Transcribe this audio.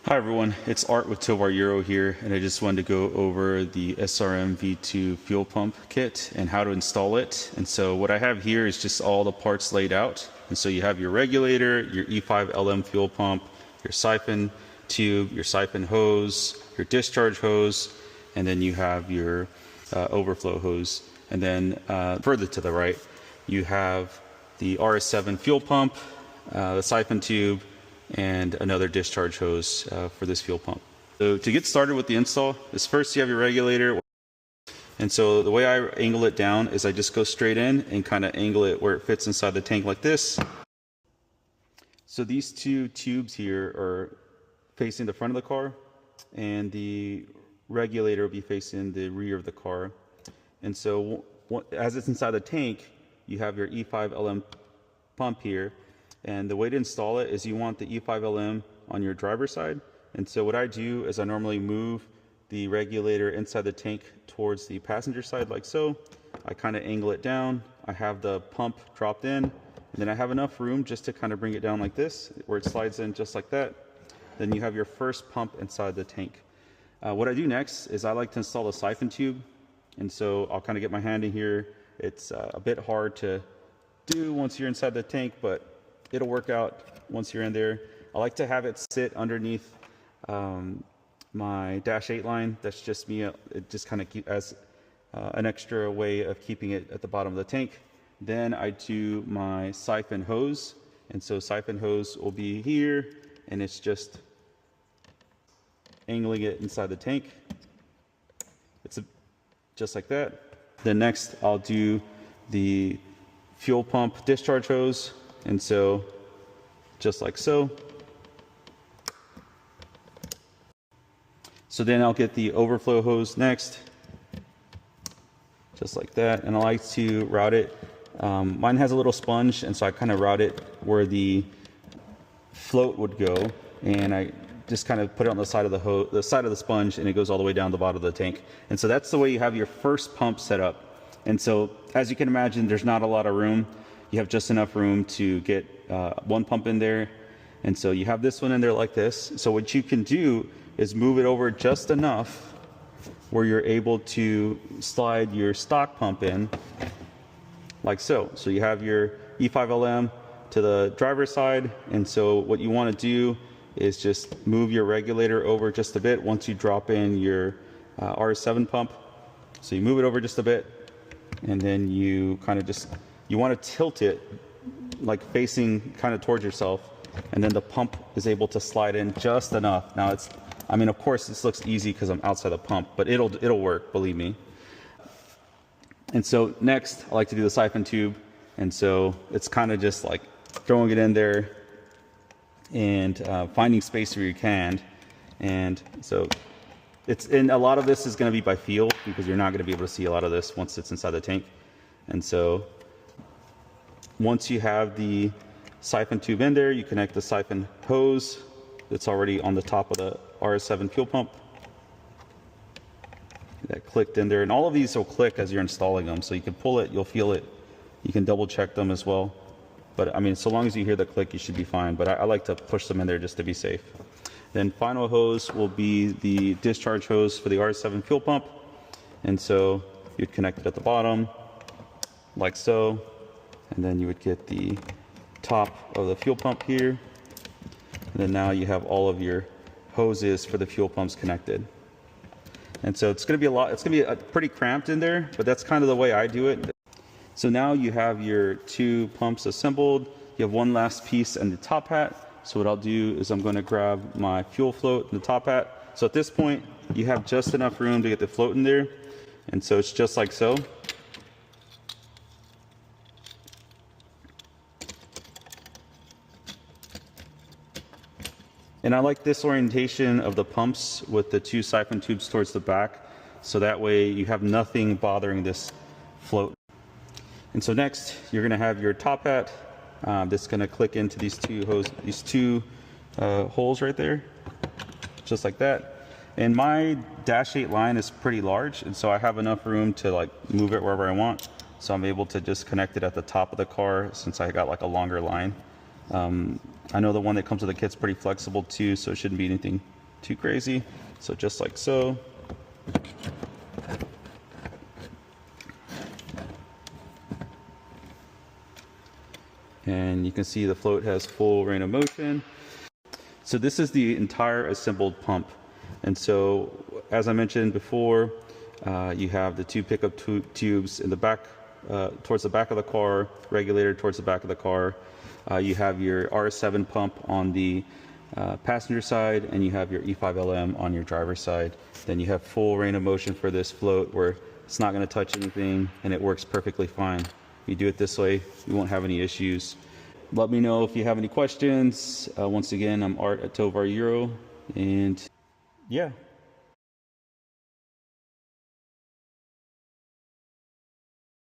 Hi everyone, it's Art with Tovar Euro here, and I just wanted to go over the SRM V2 fuel pump kit and how to install it. And so what I have here is just all the parts laid out. And so you have your regulator, your E5 LM fuel pump, your siphon tube, your siphon hose, your discharge hose, and then you have your overflow hose. And then further to the right, you have the RS7 fuel pump, the siphon tube, and another discharge hose for this fuel pump. So to get started with the install is first you have your regulator, and so the way I angle it down is I just go straight in and kind of angle it where it fits inside the tank like this. So these two tubes here are facing the front of the car, and the regulator will be facing the rear of the car. And so as it's inside the tank, you have your E5 LM pump here. And the way to install it is you want the E5LM on your driver's side. And so what I do is I normally move the regulator inside the tank towards the passenger side like so. I kind of angle it down. I have the pump dropped in, and then I have enough room just to kind of bring it down like this, where it slides in just like that. Then you have your first pump inside the tank. What I do next is I like to install a siphon tube. And so I'll kind of get my hand in here. It's a bit hard to do once you're inside the tank, but it'll work out once you're in there. I like to have it sit underneath my dash 8 line. That's just me. It just kind of keeps as an extra way of keeping it at the bottom of the tank. Then I do my siphon hose. And so siphon hose will be here, and it's just angling it inside the tank. It's just like that. Then next I'll do the fuel pump discharge hose. And so, just like so. So then I'll get the overflow hose next, just like that. And I like to route it. Mine has a little sponge, and so I kind of route it where the float would go. And I just kind of put it on the side of the side of the sponge, and it goes all the way down the bottom of the tank. And so that's the way you have your first pump set up. And so, as you can imagine, there's not a lot of room. You have just enough room to get one pump in there. And so you have this one in there like this. So what you can do is move it over just enough where you're able to slide your stock pump in like so. So you have your E5LM to the driver's side. And so what you want to do is just move your regulator over just a bit once you drop in your RS7 pump. So you move it over just a bit, and then you kind of just, you want to tilt it like facing kind of towards yourself, and then the pump is able to slide in just enough. Now it's, I mean, of course this looks easy because I'm outside the pump, but it'll work, believe me. And so next I like to do the siphon tube. And so it's kind of just like throwing it in there and finding space where you can. And so it's, and a lot of this is going to be by feel because you're not going to be able to see a lot of this once it's inside the tank. And so once you have the siphon tube in there, you connect the siphon hose that's already on the top of the RS7 fuel pump. That clicked in there, and all of these will click as you're installing them, so you can pull it, you'll feel it. You can double check them as well. But I mean, so long as you hear the click, you should be fine. But I like to push them in there just to be safe. Then final hose will be the discharge hose for the RS7 fuel pump. And so you'd connect it at the bottom, like so. And then you would get the top of the fuel pump here. And then now you have all of your hoses for the fuel pumps connected. And so it's going to be a lot, it's going to be pretty cramped in there, but that's kind of the way I do it. So now you have your two pumps assembled. You have one last piece and the top hat. So what I'll do is I'm going to grab my fuel float and the top hat. So at this point, you have just enough room to get the float in there. And so it's just like so. And I like this orientation of the pumps with the two siphon tubes towards the back, so that way you have nothing bothering this float. And so next, you're going to have your top hat that's going to click into these two holes right there, just like that. And my dash 8 line is pretty large, and so I have enough room to like move it wherever I want. So I'm able to just connect it at the top of the car since I got like a longer line. I know the one that comes with the kit's pretty flexible too, so it shouldn't be anything too crazy. So just like so. And you can see the float has full range of motion. So this is the entire assembled pump. And so, as I mentioned before, you have the two pickup tubes in the back, towards the back of the car, regulator towards the back of the car. You have your R7 pump on the passenger side, and you have your E5LM on your driver's side. Then you have full range of motion for this float where it's not going to touch anything, and it works perfectly fine. If you do it this way, you won't have any issues. Let me know if you have any questions. Once again, I'm Art at Tovar Euro, and yeah.